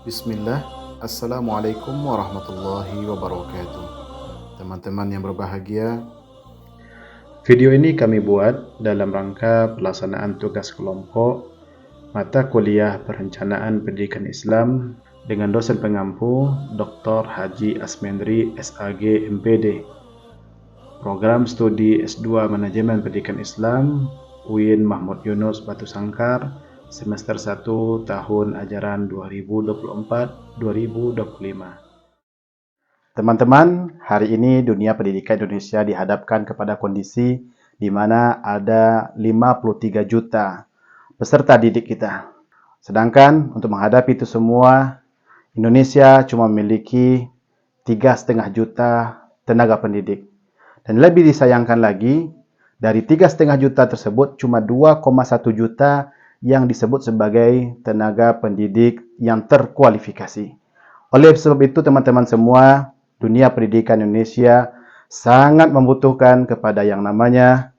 Bismillah, Assalamualaikum warahmatullahi wabarakatuh. Teman-teman yang berbahagia, video ini kami buat dalam rangka pelaksanaan tugas kelompok mata kuliah Perencanaan Pendidikan Islam dengan dosen pengampu Dr. Haji Asmendri SAG MPD, Program Studi S2 Manajemen Pendidikan Islam UIN Mahmud Yunus Batu Sangkar, semester 1 tahun ajaran 2024-2025. Teman-teman, hari ini dunia pendidikan Indonesia dihadapkan kepada kondisi di mana ada 53 juta peserta didik kita. Sedangkan untuk menghadapi itu semua, Indonesia cuma memiliki 3,5 juta tenaga pendidik. Dan lebih disayangkan lagi, dari 3,5 juta tersebut cuma 2,1 juta yang disebut sebagai tenaga pendidik yang terkualifikasi. Oleh sebab itu teman-teman semua, dunia pendidikan Indonesia sangat membutuhkan kepada yang namanya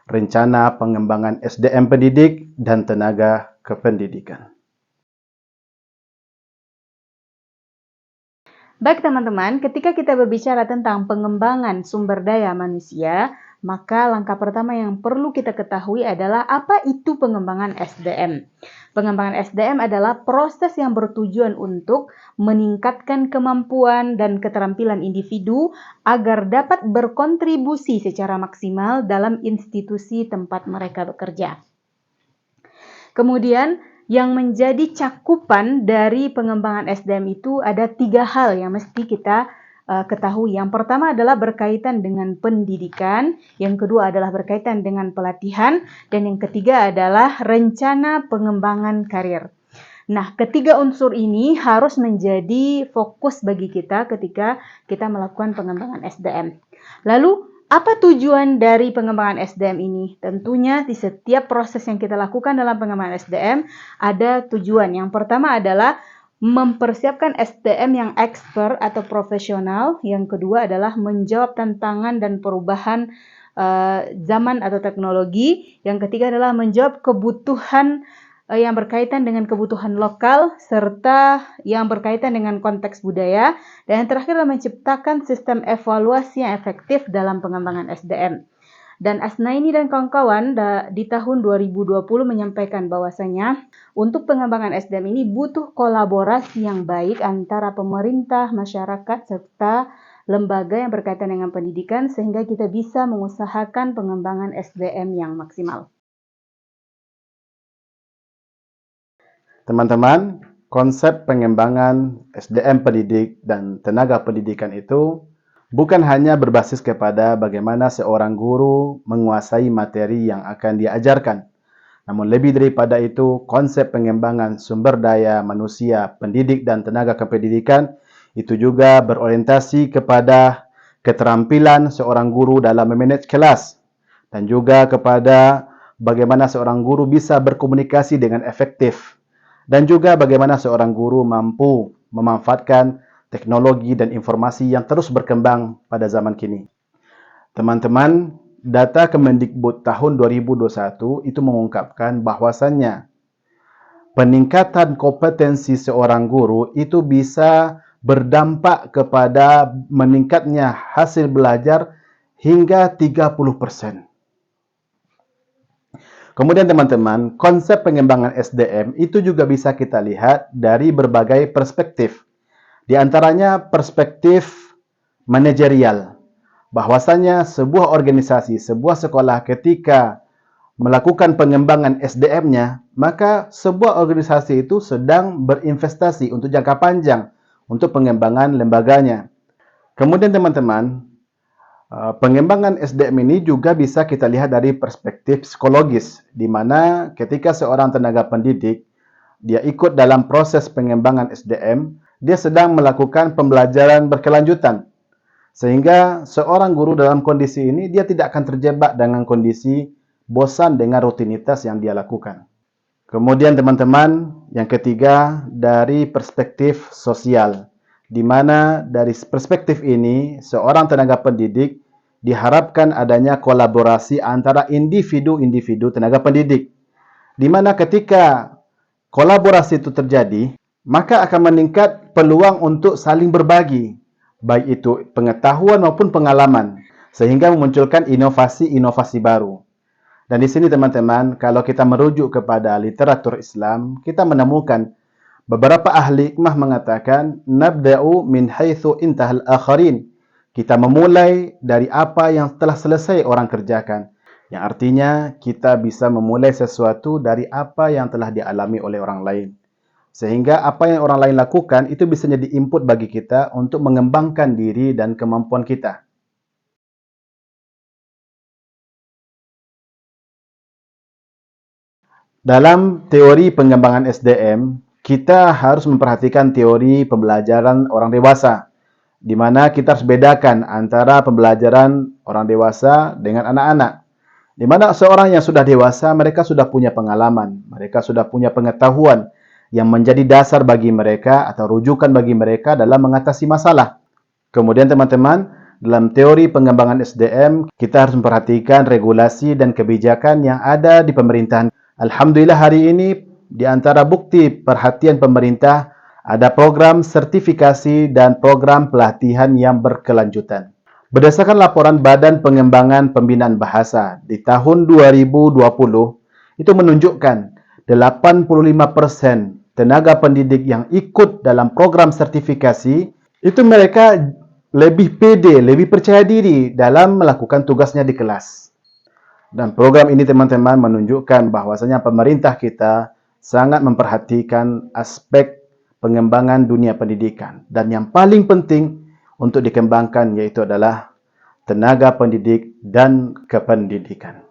rencana pengembangan SDM pendidik dan tenaga kependidikan. Baik teman-teman, ketika kita berbicara tentang pengembangan sumber daya manusia, maka langkah pertama yang perlu kita ketahui adalah apa itu pengembangan SDM. Pengembangan SDM adalah proses yang bertujuan untuk meningkatkan kemampuan dan keterampilan individu agar dapat berkontribusi secara maksimal dalam institusi tempat mereka bekerja. Kemudian, yang menjadi cakupan dari pengembangan SDM itu ada 3 hal yang mesti kita ketahui. Yang pertama adalah berkaitan dengan pendidikan, yang kedua adalah berkaitan dengan pelatihan, dan yang ketiga adalah rencana pengembangan karir. Nah, ketiga unsur ini harus menjadi fokus bagi kita ketika kita melakukan pengembangan SDM. Lalu, apa tujuan dari pengembangan SDM ini? Tentunya di setiap proses yang kita lakukan dalam pengembangan SDM ada tujuan. Yang pertama adalah mempersiapkan SDM yang expert atau profesional. Yang kedua adalah menjawab tantangan dan perubahan zaman atau teknologi. Yang ketiga adalah menjawab kebutuhan yang berkaitan dengan kebutuhan lokal serta yang berkaitan dengan konteks budaya, dan yang terakhir adalah menciptakan sistem evaluasi yang efektif dalam pengembangan SDM. Dan Asnaini dan kawan-kawan di tahun 2020 menyampaikan bahwasanya untuk pengembangan SDM ini butuh kolaborasi yang baik antara pemerintah, masyarakat, serta lembaga yang berkaitan dengan pendidikan sehingga kita bisa mengusahakan pengembangan SDM yang maksimal. Teman-teman, konsep pengembangan SDM pendidik dan tenaga pendidikan itu bukan hanya berbasis kepada bagaimana seorang guru menguasai materi yang akan diajarkan. Namun lebih daripada itu, konsep pengembangan sumber daya manusia, pendidik dan tenaga kependidikan itu juga berorientasi kepada keterampilan seorang guru dalam memanage kelas dan juga kepada bagaimana seorang guru bisa berkomunikasi dengan efektif dan juga bagaimana seorang guru mampu memanfaatkan teknologi dan informasi yang terus berkembang pada zaman kini. Teman-teman, data Kemendikbud tahun 2021 itu mengungkapkan bahwasannya peningkatan kompetensi seorang guru itu bisa berdampak kepada meningkatnya hasil belajar hingga 30%. Kemudian teman-teman, konsep pengembangan SDM itu juga bisa kita lihat dari berbagai perspektif. Di antaranya perspektif manajerial. Bahwasanya sebuah organisasi, sebuah sekolah ketika melakukan pengembangan SDM-nya, maka sebuah organisasi itu sedang berinvestasi untuk jangka panjang untuk pengembangan lembaganya. Kemudian teman-teman, pengembangan SDM ini juga bisa kita lihat dari perspektif psikologis, di mana ketika seorang tenaga pendidik dia ikut dalam proses pengembangan SDM, dia sedang melakukan pembelajaran berkelanjutan. Sehingga seorang guru dalam kondisi ini, dia tidak akan terjebak dengan kondisi bosan dengan rutinitas yang dia lakukan. Kemudian teman-teman, yang ketiga dari perspektif sosial, di mana dari perspektif ini, seorang tenaga pendidik diharapkan adanya kolaborasi antara individu-individu tenaga pendidik. Di mana ketika kolaborasi itu terjadi, maka akan meningkat peluang untuk saling berbagi, baik itu pengetahuan maupun pengalaman, sehingga memunculkan inovasi-inovasi baru. Dan di sini teman-teman, kalau kita merujuk kepada literatur Islam, kita menemukan beberapa ahli hikmah mengatakan, nabda'u min haitsu intahal akharin. Kita memulai dari apa yang telah selesai orang kerjakan. Yang artinya, kita bisa memulai sesuatu dari apa yang telah dialami oleh orang lain. Sehingga apa yang orang lain lakukan, itu bisa jadi input bagi kita untuk mengembangkan diri dan kemampuan kita. Dalam teori pengembangan SDM, kita harus memperhatikan teori pembelajaran orang dewasa, di mana kita harus bedakan antara pembelajaran orang dewasa dengan anak-anak. Di mana seorang yang sudah dewasa, mereka sudah punya pengalaman, mereka sudah punya pengetahuan yang menjadi dasar bagi mereka atau rujukan bagi mereka dalam mengatasi masalah. Kemudian teman-teman, dalam teori pengembangan SDM, kita harus memperhatikan regulasi dan kebijakan yang ada di pemerintahan. Alhamdulillah hari ini, di antara bukti perhatian pemerintah, ada program sertifikasi dan program pelatihan yang berkelanjutan. Berdasarkan laporan Badan Pengembangan Pembinaan Bahasa di tahun 2020, itu menunjukkan 85% tenaga pendidik yang ikut dalam program sertifikasi, itu mereka lebih pede, lebih percaya diri dalam melakukan tugasnya di kelas. Dan program ini teman-teman menunjukkan bahwasanya pemerintah kita sangat memperhatikan aspek pengembangan dunia pendidikan. Dan yang paling penting untuk dikembangkan yaitu adalah tenaga pendidik dan kependidikan.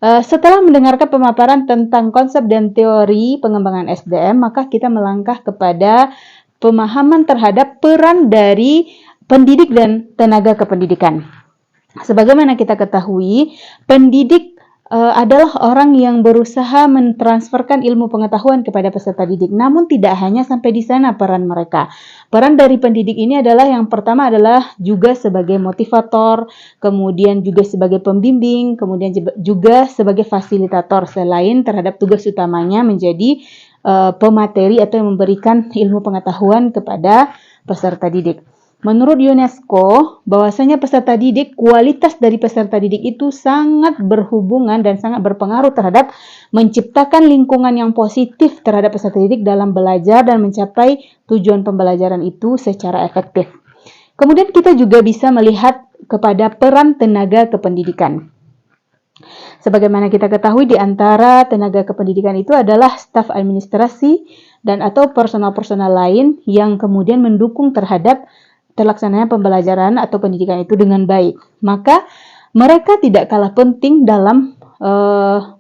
Setelah mendengarkan pemaparan tentang konsep dan teori pengembangan SDM, maka kita melangkah kepada pemahaman terhadap peran dari pendidik dan tenaga kependidikan. Sebagaimana kita ketahui, pendidik adalah orang yang berusaha mentransferkan ilmu pengetahuan kepada peserta didik. Namun tidak hanya sampai di sana peran mereka. Peran dari pendidik ini adalah yang pertama adalah juga sebagai motivator, kemudian juga sebagai pembimbing, kemudian juga sebagai fasilitator selain terhadap tugas utamanya menjadi pemateri atau yang memberikan ilmu pengetahuan kepada peserta didik. Menurut UNESCO, bahwasanya peserta didik, kualitas dari peserta didik itu sangat berhubungan dan sangat berpengaruh terhadap menciptakan lingkungan yang positif terhadap peserta didik dalam belajar dan mencapai tujuan pembelajaran itu secara efektif. Kemudian kita juga bisa melihat kepada peran tenaga kependidikan. Sebagaimana kita ketahui, di antara tenaga kependidikan itu adalah staf administrasi dan atau personal-personal lain yang kemudian mendukung terhadap terlaksananya pembelajaran atau pendidikan itu dengan baik. Maka mereka tidak kalah penting dalam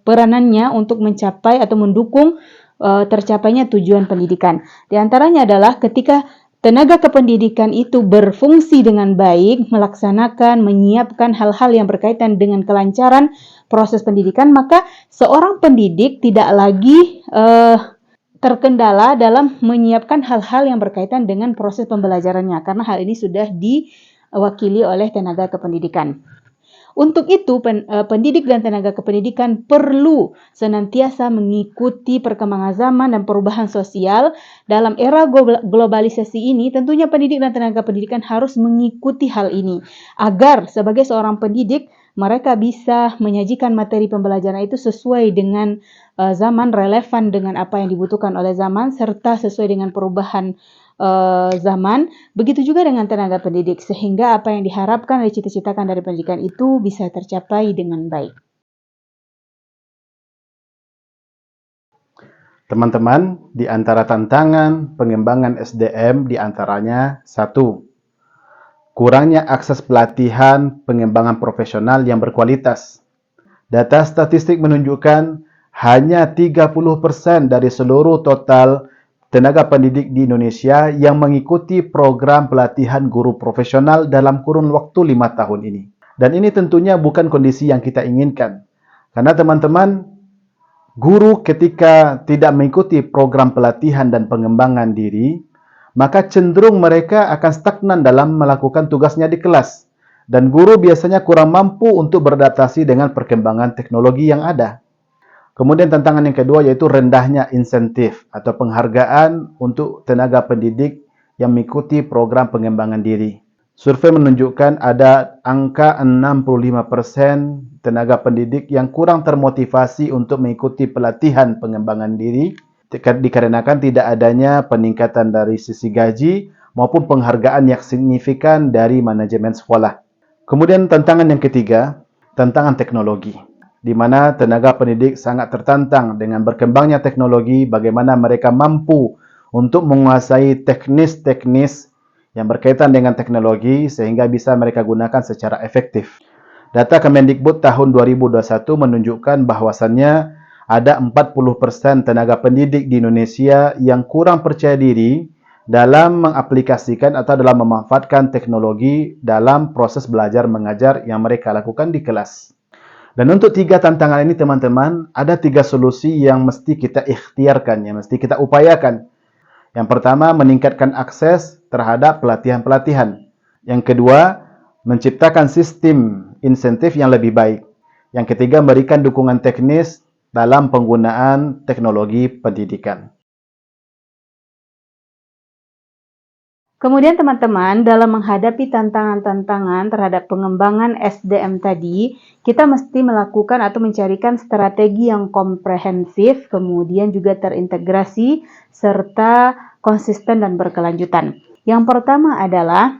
peranannya untuk mencapai atau mendukung tercapainya tujuan pendidikan. Di antaranya adalah ketika tenaga kependidikan itu berfungsi dengan baik, melaksanakan, menyiapkan hal-hal yang berkaitan dengan kelancaran proses pendidikan, maka seorang pendidik tidak lagi terkendala dalam menyiapkan hal-hal yang berkaitan dengan proses pembelajarannya, karena hal ini sudah diwakili oleh tenaga kependidikan. Untuk itu, pendidik dan tenaga kependidikan perlu senantiasa mengikuti perkembangan zaman dan perubahan sosial. Dalam era globalisasi ini, tentunya pendidik dan tenaga pendidikan harus mengikuti hal ini, agar sebagai seorang pendidik, mereka bisa menyajikan materi pembelajaran itu sesuai dengan zaman, relevan dengan apa yang dibutuhkan oleh zaman, serta sesuai dengan perubahan zaman. Begitu juga dengan tenaga pendidik, sehingga apa yang diharapkan dan dicita-citakan dari pendidikan itu bisa tercapai dengan baik. Teman-teman, di antara tantangan pengembangan SDM di antaranya 1. Kurangnya akses pelatihan pengembangan profesional yang berkualitas. Data statistik menunjukkan hanya 30% dari seluruh total tenaga pendidik di Indonesia yang mengikuti program pelatihan guru profesional dalam kurun waktu 5 tahun ini. Dan ini tentunya bukan kondisi yang kita inginkan. Karena teman-teman, guru ketika tidak mengikuti program pelatihan dan pengembangan diri, maka cenderung mereka akan stagnan dalam melakukan tugasnya di kelas. Dan guru biasanya kurang mampu untuk beradaptasi dengan perkembangan teknologi yang ada. Kemudian tantangan yang kedua yaitu rendahnya insentif atau penghargaan untuk tenaga pendidik yang mengikuti program pengembangan diri. Survei menunjukkan ada angka 65% tenaga pendidik yang kurang termotivasi untuk mengikuti pelatihan pengembangan diri dikarenakan tidak adanya peningkatan dari sisi gaji maupun penghargaan yang signifikan dari manajemen sekolah. Kemudian tantangan yang ketiga, tantangan teknologi, di mana tenaga pendidik sangat tertantang dengan berkembangnya teknologi, bagaimana mereka mampu untuk menguasai teknis-teknis yang berkaitan dengan teknologi sehingga bisa mereka gunakan secara efektif. Data Kemendikbud tahun 2021 menunjukkan bahwasannya ada 40% tenaga pendidik di Indonesia yang kurang percaya diri dalam mengaplikasikan atau dalam memanfaatkan teknologi dalam proses belajar mengajar yang mereka lakukan di kelas. Dan untuk 3 tantangan ini teman-teman, ada 3 solusi yang mesti kita ikhtiarkan, yang mesti kita upayakan. Yang pertama, meningkatkan akses terhadap pelatihan-pelatihan. Yang kedua, menciptakan sistem insentif yang lebih baik. Yang ketiga, memberikan dukungan teknis dalam penggunaan teknologi pendidikan. Kemudian teman-teman, dalam menghadapi tantangan-tantangan terhadap pengembangan SDM tadi, kita mesti melakukan atau mencarikan strategi yang komprehensif, kemudian juga terintegrasi, serta konsisten dan berkelanjutan. Yang pertama adalah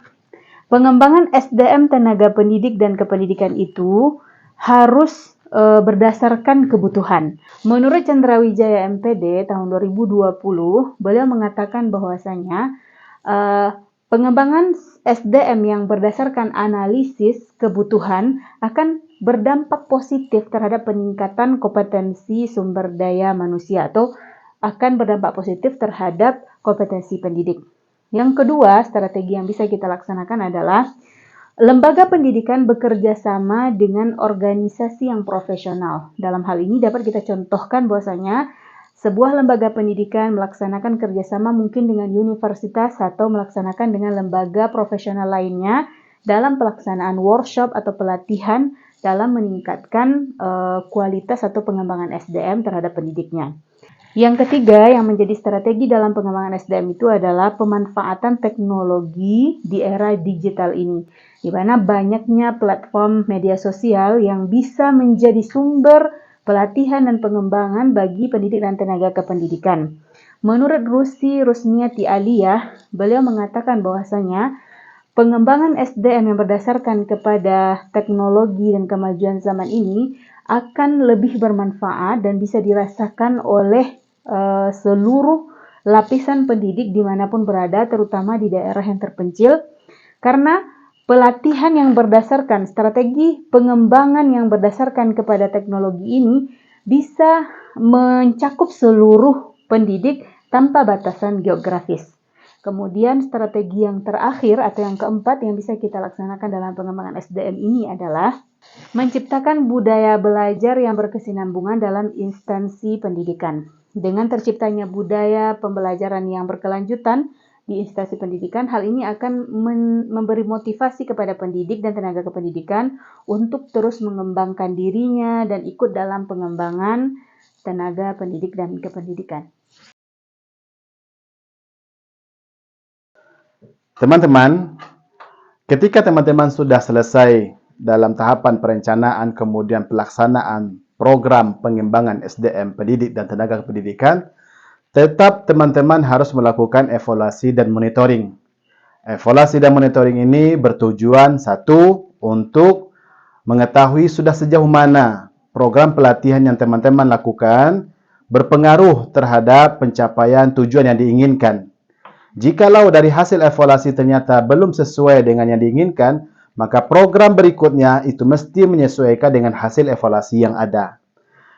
pengembangan SDM tenaga pendidik dan kependidikan itu harus berdasarkan kebutuhan. Menurut Cendrawijaya MPD tahun 2020, beliau mengatakan bahwasanya pengembangan SDM yang berdasarkan analisis kebutuhan akan berdampak positif terhadap peningkatan kompetensi sumber daya manusia atau akan berdampak positif terhadap kompetensi pendidik. Yang kedua, strategi yang bisa kita laksanakan adalah lembaga pendidikan bekerja sama dengan organisasi yang profesional. Dalam hal ini dapat kita contohkan bahwasanya sebuah lembaga pendidikan melaksanakan kerjasama mungkin dengan universitas atau melaksanakan dengan lembaga profesional lainnya dalam pelaksanaan workshop atau pelatihan dalam meningkatkan kualitas atau pengembangan SDM terhadap pendidiknya. Yang ketiga yang menjadi strategi dalam pengembangan SDM itu adalah pemanfaatan teknologi di era digital ini, di mana banyaknya platform media sosial yang bisa menjadi sumber pelatihan dan pengembangan bagi pendidik dan tenaga kependidikan. Menurut Rusi Rusmiati Aliyah, beliau mengatakan bahwasanya pengembangan SDM yang berdasarkan kepada teknologi dan kemajuan zaman ini akan lebih bermanfaat dan bisa dirasakan oleh seluruh lapisan pendidik dimanapun berada, terutama di daerah yang terpencil, karena pelatihan yang berdasarkan strategi pengembangan yang berdasarkan kepada teknologi ini bisa mencakup seluruh pendidik tanpa batasan geografis. Kemudian strategi yang terakhir atau yang keempat yang bisa kita laksanakan dalam pengembangan SDM ini adalah menciptakan budaya belajar yang berkesinambungan dalam instansi pendidikan. Dengan terciptanya budaya pembelajaran yang berkelanjutan di instansi pendidikan, hal ini akan memberi motivasi kepada pendidik dan tenaga kependidikan untuk terus mengembangkan dirinya dan ikut dalam pengembangan tenaga pendidik dan kependidikan. Teman-teman, ketika teman-teman sudah selesai dalam tahapan perencanaan kemudian pelaksanaan program pengembangan SDM pendidik dan tenaga kependidikan, tetap teman-teman harus melakukan evaluasi dan monitoring. Evaluasi dan monitoring ini bertujuan satu, untuk mengetahui sudah sejauh mana program pelatihan yang teman-teman lakukan berpengaruh terhadap pencapaian tujuan yang diinginkan. Jikalau dari hasil evaluasi ternyata belum sesuai dengan yang diinginkan, maka program berikutnya itu mesti menyesuaikan dengan hasil evaluasi yang ada.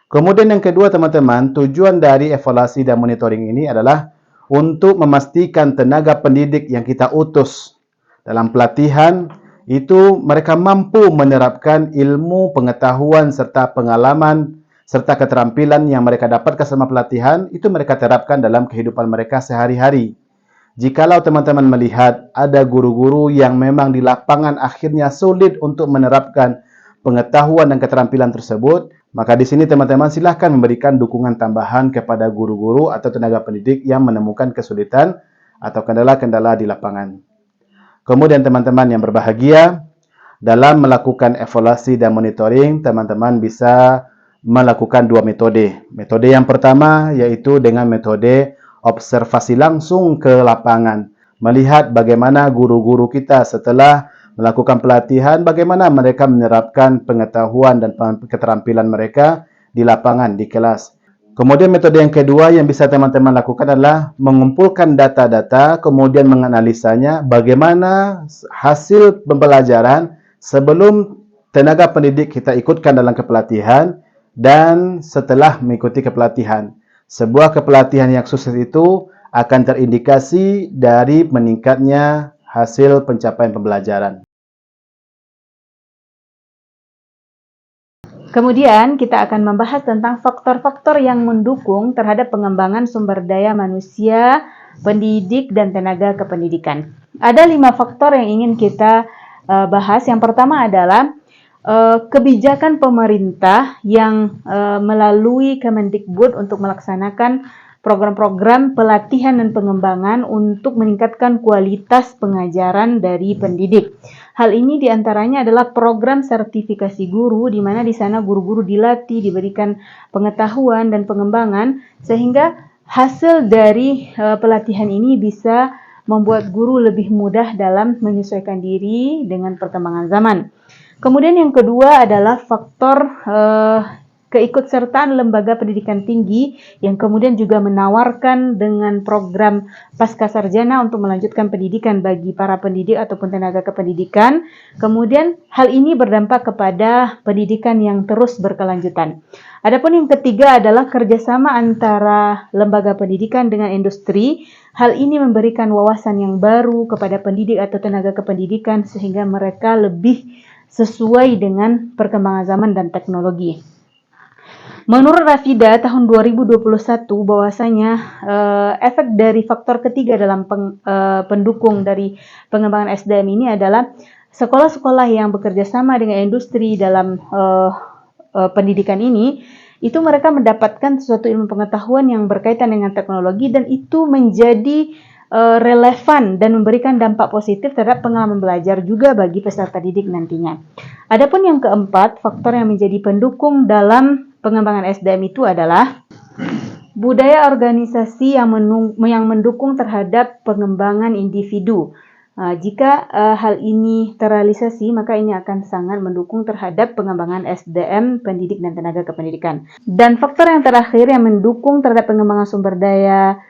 Kemudian yang kedua teman-teman, tujuan dari evaluasi dan monitoring ini adalah untuk memastikan tenaga pendidik yang kita utus dalam pelatihan itu mereka mampu menerapkan ilmu, pengetahuan serta pengalaman serta keterampilan yang mereka dapatkan selama pelatihan itu mereka terapkan dalam kehidupan mereka sehari-hari. Jikalau teman-teman melihat ada guru-guru yang memang di lapangan akhirnya sulit untuk menerapkan pengetahuan dan keterampilan tersebut, maka di sini teman-teman silahkan memberikan dukungan tambahan kepada guru-guru atau tenaga pendidik yang menemukan kesulitan atau kendala-kendala di lapangan. Kemudian teman-teman yang berbahagia, dalam melakukan evaluasi dan monitoring, teman-teman bisa melakukan dua metode. Metode yang pertama yaitu dengan metode observasi langsung ke lapangan. Melihat bagaimana guru-guru kita setelah melakukan pelatihan, bagaimana mereka menerapkan pengetahuan dan keterampilan mereka di lapangan, di kelas. Kemudian metode yang kedua yang bisa teman-teman lakukan adalah mengumpulkan data-data, kemudian menganalisanya bagaimana hasil pembelajaran sebelum tenaga pendidik kita ikutkan dalam kepelatihan dan setelah mengikuti kepelatihan. Sebuah kepelatihan yang sukses itu akan terindikasi dari meningkatnya hasil pencapaian pembelajaran. Kemudian kita akan membahas tentang faktor-faktor yang mendukung terhadap pengembangan sumber daya manusia, pendidik, dan tenaga kependidikan. Ada 5 faktor yang ingin kita bahas. Yang pertama adalah kebijakan pemerintah yang melalui Kemendikbud untuk melaksanakan program-program pelatihan dan pengembangan untuk meningkatkan kualitas pengajaran dari pendidik. Hal ini diantaranya adalah program sertifikasi guru, di mana di sana guru-guru dilatih, diberikan pengetahuan dan pengembangan, sehingga hasil dari pelatihan ini bisa membuat guru lebih mudah dalam menyesuaikan diri dengan perkembangan zaman. Kemudian yang kedua adalah faktor keikutsertaan lembaga pendidikan tinggi yang kemudian juga menawarkan dengan program pasca sarjana untuk melanjutkan pendidikan bagi para pendidik ataupun tenaga kependidikan. Kemudian hal ini berdampak kepada pendidikan yang terus berkelanjutan. Adapun yang ketiga adalah kerjasama antara lembaga pendidikan dengan industri. Hal ini memberikan wawasan yang baru kepada pendidik atau tenaga kependidikan sehingga mereka lebih sesuai dengan perkembangan zaman dan teknologi. Menurut Rafida tahun 2021 bahwasanya efek dari faktor ketiga dalam pendukung dari pengembangan SDM ini adalah sekolah-sekolah yang bekerja sama dengan industri dalam pendidikan ini, itu mereka mendapatkan sesuatu ilmu pengetahuan yang berkaitan dengan teknologi dan itu menjadi relevan dan memberikan dampak positif terhadap pengalaman belajar juga bagi peserta didik nantinya. Adapun yang keempat, faktor yang menjadi pendukung dalam pengembangan SDM itu adalah budaya organisasi yang mendukung terhadap pengembangan individu. Jika hal ini terrealisasi, maka ini akan sangat mendukung terhadap pengembangan SDM, pendidik dan tenaga kependidikan. Dan faktor yang terakhir yang mendukung terhadap pengembangan sumber daya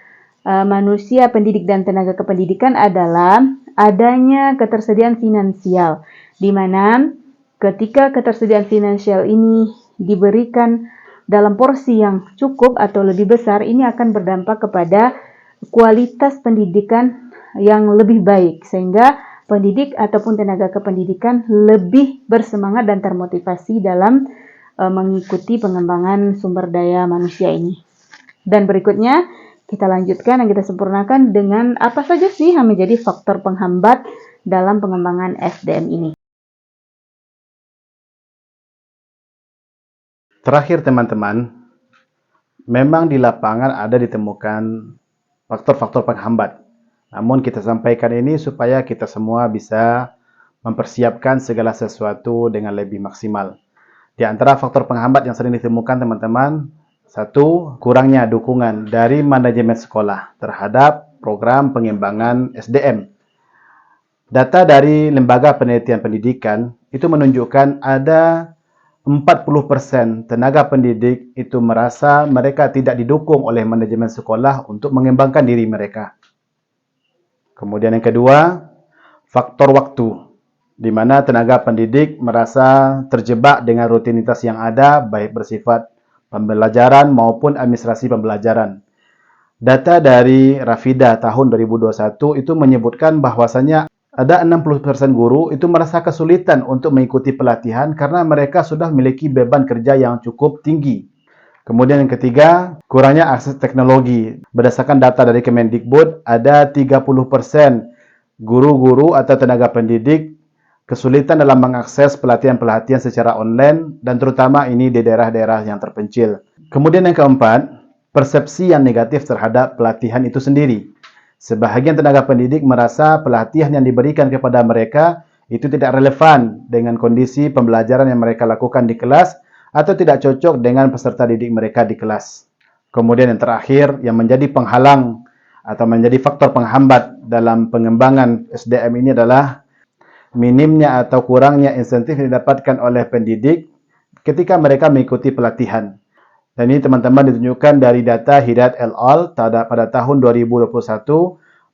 manusia, pendidik dan tenaga kependidikan adalah adanya ketersediaan finansial, di mana ketika ketersediaan finansial ini diberikan dalam porsi yang cukup atau lebih besar, ini akan berdampak kepada kualitas pendidikan yang lebih baik, sehingga pendidik ataupun tenaga kependidikan lebih bersemangat dan termotivasi dalam mengikuti pengembangan sumber daya manusia ini. Dan berikutnya kita lanjutkan dan kita sempurnakan dengan apa saja sih yang menjadi faktor penghambat dalam pengembangan SDM ini. Terakhir teman-teman, memang di lapangan ada ditemukan faktor-faktor penghambat. Namun kita sampaikan ini supaya kita semua bisa mempersiapkan segala sesuatu dengan lebih maksimal. Di antara faktor penghambat yang sering ditemukan teman-teman, satu, kurangnya dukungan dari manajemen sekolah terhadap program pengembangan SDM. Data dari Lembaga Penelitian Pendidikan itu menunjukkan ada 40% tenaga pendidik itu merasa mereka tidak didukung oleh manajemen sekolah untuk mengembangkan diri mereka. Kemudian yang kedua, faktor waktu, di mana tenaga pendidik merasa terjebak dengan rutinitas yang ada, baik bersifat pembelajaran maupun administrasi pembelajaran. Data dari Rafida tahun 2021 itu menyebutkan bahwasanya ada 60% guru itu merasa kesulitan untuk mengikuti pelatihan karena mereka sudah memiliki beban kerja yang cukup tinggi. Kemudian yang ketiga, kurangnya akses teknologi. Berdasarkan data dari Kemendikbud, ada 30% guru-guru atau tenaga pendidik kesulitan dalam mengakses pelatihan-pelatihan secara online, dan terutama ini di daerah-daerah yang terpencil. Kemudian yang keempat, persepsi yang negatif terhadap pelatihan itu sendiri. Sebahagian tenaga pendidik merasa pelatihan yang diberikan kepada mereka itu tidak relevan dengan kondisi pembelajaran yang mereka lakukan di kelas atau tidak cocok dengan peserta didik mereka di kelas. Kemudian yang terakhir, yang menjadi penghalang atau menjadi faktor penghambat dalam pengembangan SDM ini adalah minimnya atau kurangnya insentif yang didapatkan oleh pendidik ketika mereka mengikuti pelatihan. Dan ini teman-teman ditunjukkan dari data Hidayat et al. Pada tahun 2021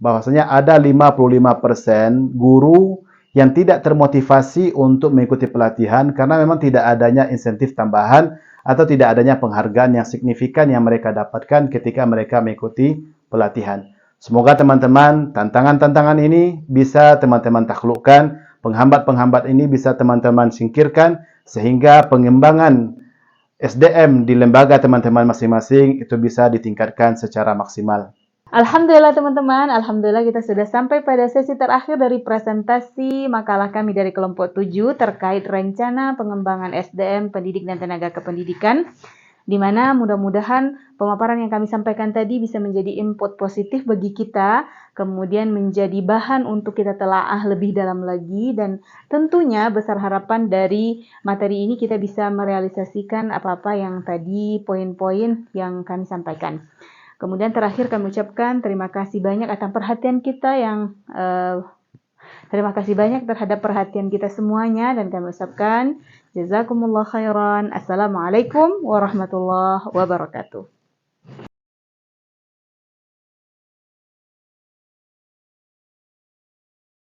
bahwasanya ada 55% guru yang tidak termotivasi untuk mengikuti pelatihan karena memang tidak adanya insentif tambahan atau tidak adanya penghargaan yang signifikan yang mereka dapatkan ketika mereka mengikuti pelatihan. Semoga teman-teman tantangan-tantangan ini bisa teman-teman taklukkan, penghambat-penghambat ini bisa teman-teman singkirkan sehingga pengembangan SDM di lembaga teman-teman masing-masing itu bisa ditingkatkan secara maksimal. Alhamdulillah teman-teman, alhamdulillah kita sudah sampai pada sesi terakhir dari presentasi makalah kami dari kelompok 7 terkait rencana pengembangan SDM pendidik dan tenaga kependidikan, di mana mudah-mudahan pemaparan yang kami sampaikan tadi bisa menjadi input positif bagi kita, kemudian menjadi bahan untuk kita telaah lebih dalam lagi, dan tentunya besar harapan dari materi ini kita bisa merealisasikan apa-apa yang tadi poin-poin yang kami sampaikan. Kemudian terakhir kami ucapkan terima kasih banyak atas perhatian kita terima kasih banyak terhadap perhatian kita semuanya, dan kami ucapkan jazakumullah khairan. Assalamualaikum warahmatullahi wabarakatuh.